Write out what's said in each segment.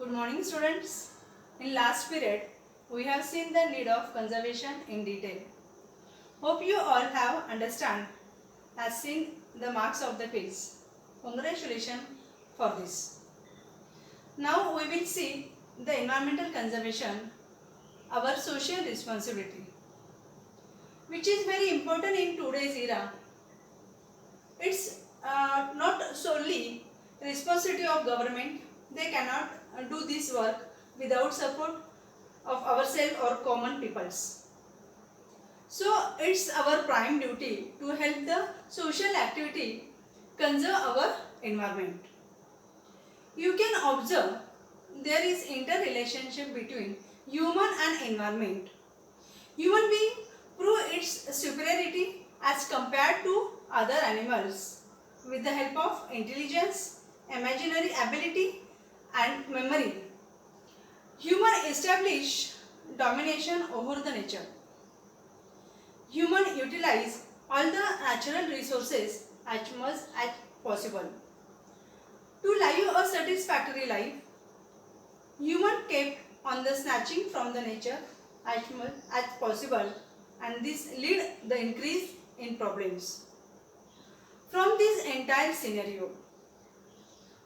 Good morning students. In last period, we have seen the need of conservation in detail. Hope you all have understand as seen the marks of the quiz. Congratulations for this. Now we will see the environmental conservation, our social responsibility, which is very important in today's era. It's not solely responsibility of government. They cannot do this work without support of ourselves or common peoples. So it's our prime duty to help the social activity conserve our environment. You can observe there is interrelationship between human and environment. Human being prove its superiority as compared to other animals with the help of intelligence, imaginary ability and memory. Human establish domination over the nature. Human utilize all the natural resources as much as possible. To live a satisfactory life, human kept on the snatching from the nature as much as possible, and this lead the increase in problems. From this entire scenario,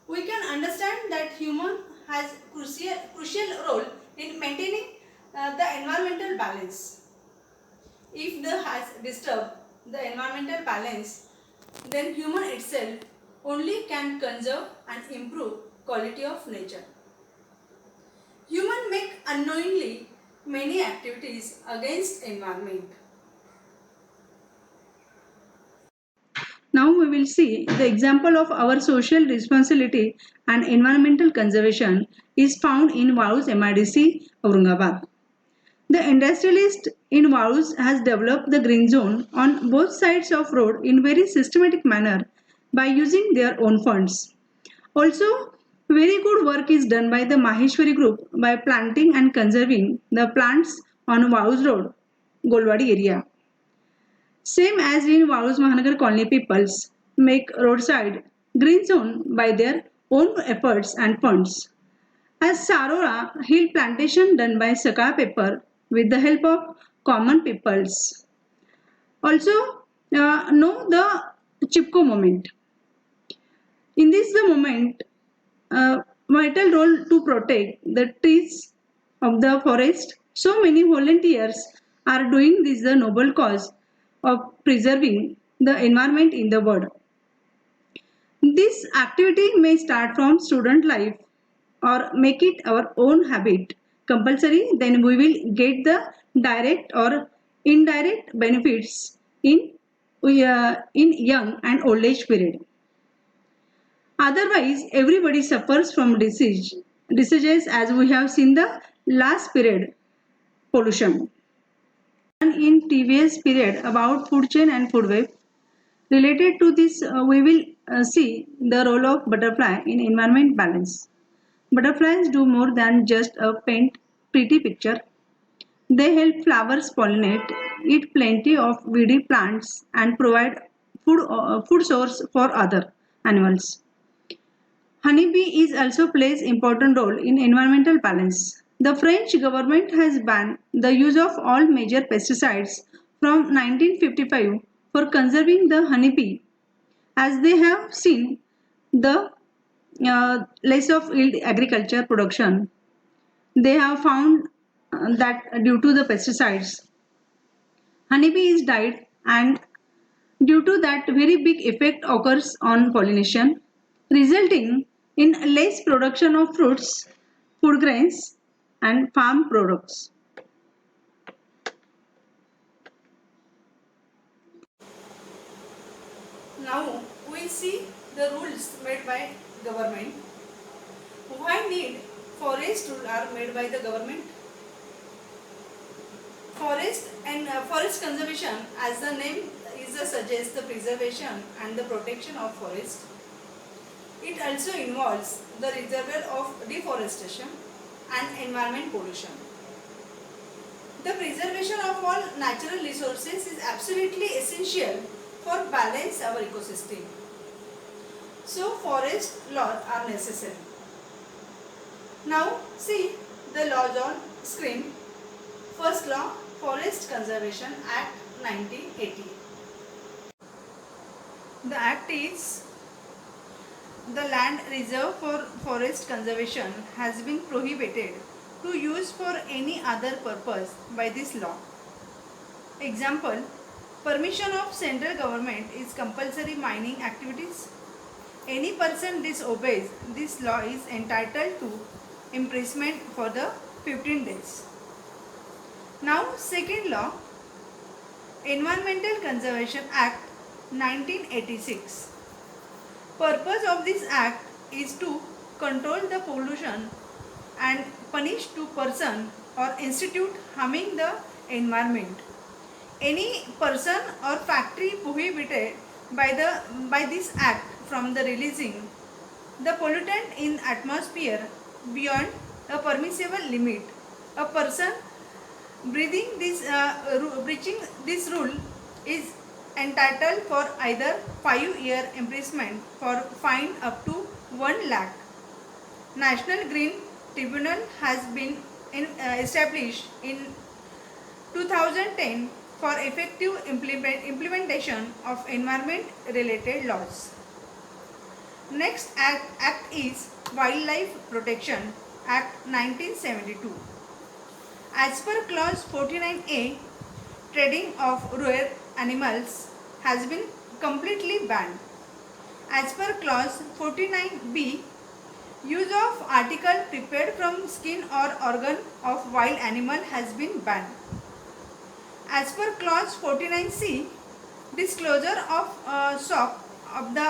we can understand that human has crucial role in maintaining the environmental balance. If the has disturbed the environmental balance, then human itself only can conserve and improve quality of nature. Human make unknowingly many activities against environment. Now we will see the example of our social responsibility and environmental conservation is found in Vaus MIDC, Aurangabad. The industrialist in Vaus has developed the green zone on both sides of road in very systematic manner by using their own funds. Also, very good work is done by the Maheshwari group by planting and conserving the plants on Vaus Road, Golwadi area. Same as in Vaus Mahanagar colony peoples make roadside green zone by their own efforts and funds. As Sarora hill plantation done by Saka paper with the help of common peoples. Also know the Chipko movement. In this the movement vital role to protect the trees of the forest. So many volunteers are doing this the noble cause of preserving the environment in the world. This activity may start from student life or make it our own habit compulsory, then we will get the direct or indirect benefits in young and old age period. Otherwise, everybody suffers from diseases as we have seen the last period pollution. And in previous period about food chain and food web. Related to this, we will see the role of butterfly in environment balance. Butterflies do more than just paint pretty picture. They help flowers pollinate, eat plenty of weedy plants, and provide food source for other animals. Honeybee is also plays important role in environmental balance. The French government has banned the use of all major pesticides from 1955 for conserving the honeybee, as they have seen the less of yield agriculture production. They have found that due to the pesticides, honeybee is died, and due to that very big effect occurs on pollination, resulting in less production of fruits, food grains and farm products. Now we see the rules made by government. Why need forest rules are made by the government? Forest conservation, as the name is suggests, the preservation and the protection of forest. It also involves the reservoir of deforestation and environment pollution. The preservation of all natural resources is absolutely essential for balance our ecosystem. So forest laws are necessary. Now see the laws on screen. First law, Forest Conservation Act 1980. The act is, the land reserved for forest conservation has been prohibited to use for any other purpose by this law. Example, permission of central government is compulsory mining activities. Any person disobeys this law is entitled to imprisonment for the 15 days. Now second law, Environmental Conservation Act 1986. Purpose of this act is to control the pollution and punish to person or institute harming the environment. Any person or factory prohibited by this act from the releasing the pollutant in atmosphere beyond a permissible limit. A person breaching this rule is entitled for either 5-year imprisonment for fine up to 1 lakh. National Green Tribunal has been established in 2010 for effective implementation of environment related laws. Next act is Wildlife Protection Act 1972. As per clause 49A, trading of rare animals has been completely banned. As per clause 49B, use of article prepared from skin or organ of wild animal has been banned. As per clause 49C, disclosure of stock of the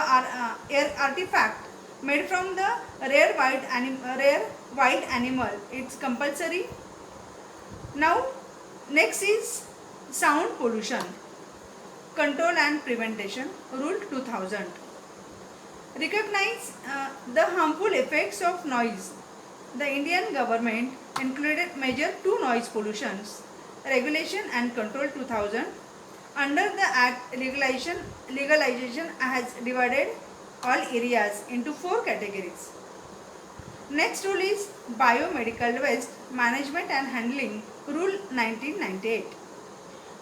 artifact made from the rare wild animal, it's compulsory. Now next is sound pollution control and prevention rule 2000. Recognize the harmful effects of noise. The Indian government included major 2 noise pollutions regulation and control 2000. Under the act, legalization has divided all areas into 4 categories. Next rule is biomedical waste management and handling rule 1998.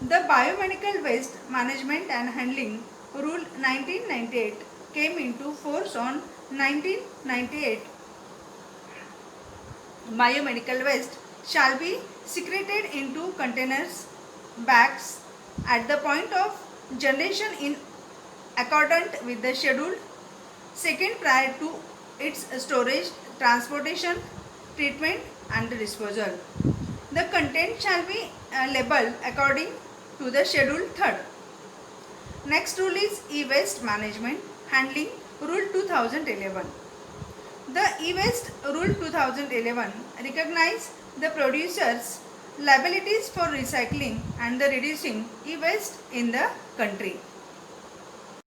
The biomedical waste management and handling rule 1998 came into force on 1998. Biomedical waste shall be secreted into containers, bags at the point of generation in accordance with the schedule second prior to its storage, transportation, treatment and disposal. The content shall be labeled according to the schedule 3rd. Next rule is e-waste management handling rule 2011. The e-waste rule 2011 recognize the producers' liabilities for recycling and the reducing e-waste in the country.